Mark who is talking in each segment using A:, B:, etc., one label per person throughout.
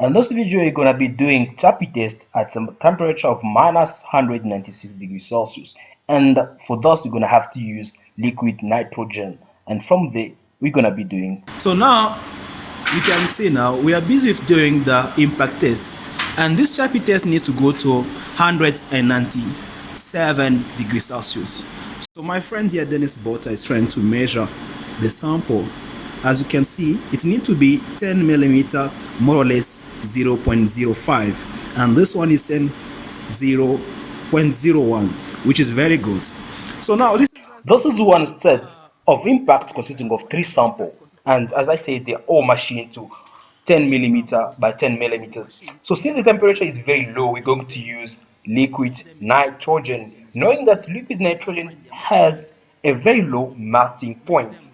A: And this video you're gonna be doing Charpy test at a temperature of minus 196 degrees Celsius. And for this, you're gonna have to use liquid nitrogen. And from there, we're gonna be doing.
B: So now you can see now we are busy with doing the impact test, and this Charpy test needs to go to 197 degrees Celsius. So my friend here, Dennis Botta, is trying to measure the sample. As you can see, it needs to be 10 millimeter, more or less 0.05, and this one is 0.01, which is very good. So now this
A: is one set of impact consisting of 3 samples, and as I said, they're all machined to 10 millimeter by 10 millimeters. So since the temperature is very low, we're going to use liquid nitrogen, knowing that liquid nitrogen has a very low melting point.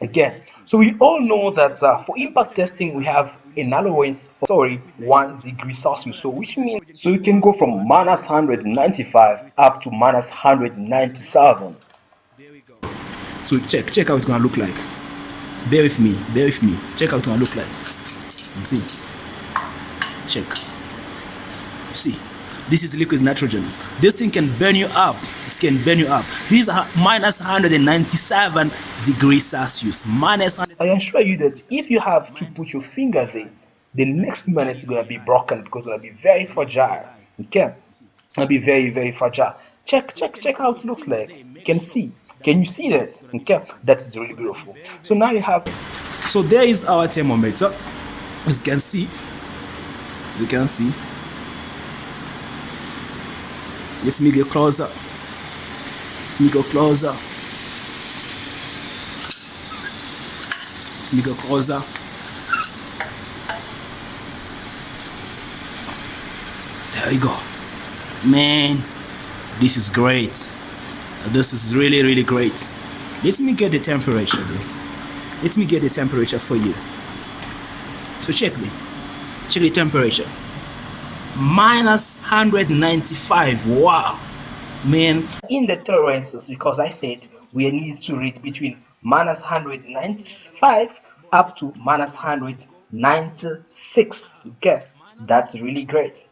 A: Again, so we all know that for impact testing we have an allowance of 1 degree Celsius, so which means so you can go from minus 195 up to minus 197.
B: So check how it's gonna look like. Bear with me. Check how it's gonna look like. You see? Check. See, this is liquid nitrogen. This thing can burn you up. It can burn you up. This is minus 197 degrees Celsius. Minus.
A: I assure you that if you have to put your finger there, the next minute it's gonna be broken because it's gonna be very fragile. Okay, it's gonna be very fragile. Check how it looks like. You can see. Can you see that? Okay, that is really beautiful. So now you have.
B: So there is our thermometer. As you can see. Let me go closer. Let me go closer. There you go. Man, this is great. This is really great. Let me get the temperature there. Let me get the temperature for you. So check the temperature. Minus 195. Wow, man.
A: In the tolerances, because I said we need to read between minus 195 up to minus 196. Okay, that's really great.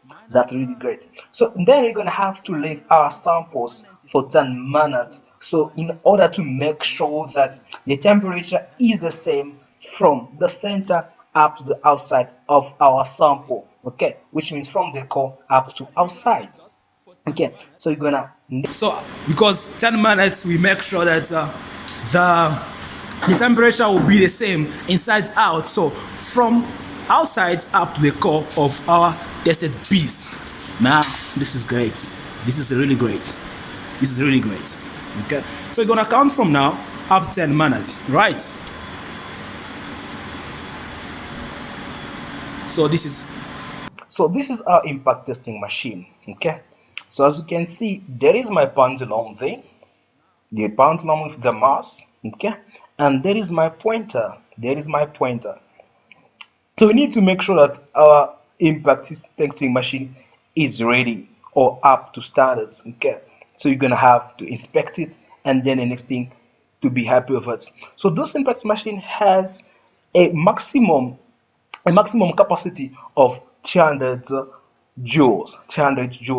A: So then we're gonna have to leave our samples for 10 minutes. So in order to make sure that the temperature is the same from the center up to the outside of our sample, okay, which means from the core up to outside. Okay, so you're gonna
B: because 10 minutes we make sure that the temperature will be the same inside out, so from outside up to the core of our tested piece. Now this is great. This is really great. Okay, so you're gonna count from now up 10 minutes, right? So this is
A: our impact testing machine. Okay, so as you can see, there is my pendulum there, the pendulum with the mass. Okay, and there is my pointer. So we need to make sure that our impact testing machine is ready or up to standards. Okay, so you're gonna have to inspect it, and then the next thing to be happy with it. So this impact machine has a maximum capacity of 300 joules.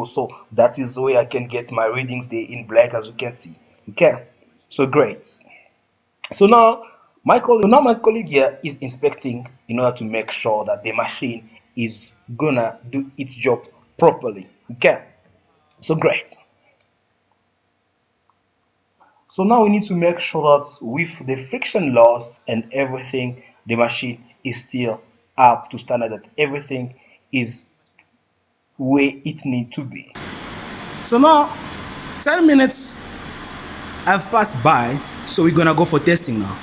A: So that is where I can get my readings there in black, as you can see. Okay, so great. So now my colleague here is inspecting in order to make sure that the machine is gonna do its job properly. Okay, so great. So now we need to make sure that with the friction loss and everything, the machine is still up to standard, that everything is where it needs to be.
B: So now 10 minutes have passed by, so we're gonna go for testing now.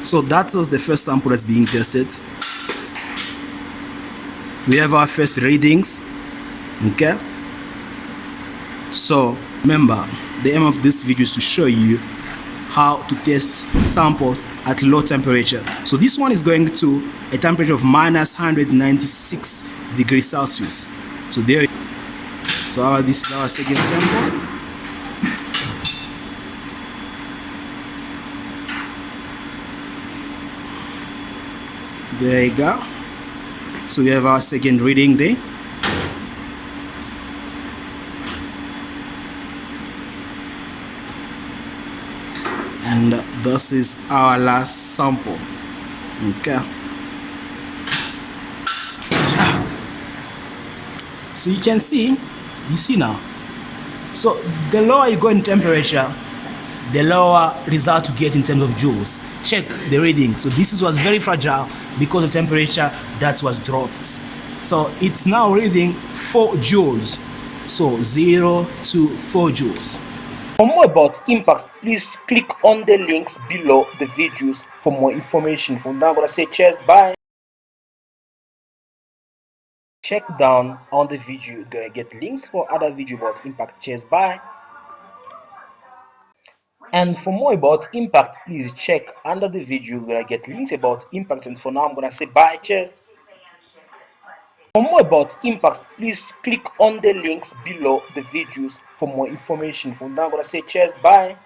B: So that was the first sample that's being tested. we have our first readings. Okay, so remember, the aim of this video is to show you how to test samples at low temperature. So this one is going to a temperature of minus 196 degrees Celsius. So there, so this is our second sample. There you go. So we have our second reading there. And this is our last sample. Okay. So you can see, now. So the lower you go in temperature, the lower result you get in terms of joules. Check the reading. So this was very fragile because of temperature that was dropped. So it's now reading 4 joules. So 0 to 4 joules.
A: For more about impacts, please click on the links below the videos for more information. For now, I'm gonna say cheers, bye. Check down on the video, you're gonna get links for other video about impact. Cheers, bye. And for more about impact, please check under the video, you're gonna get links about impact. And for now, I'm gonna say bye, cheers. For more about impacts, please click on the links below the videos for more information. For now, I'm gonna say cheers, bye.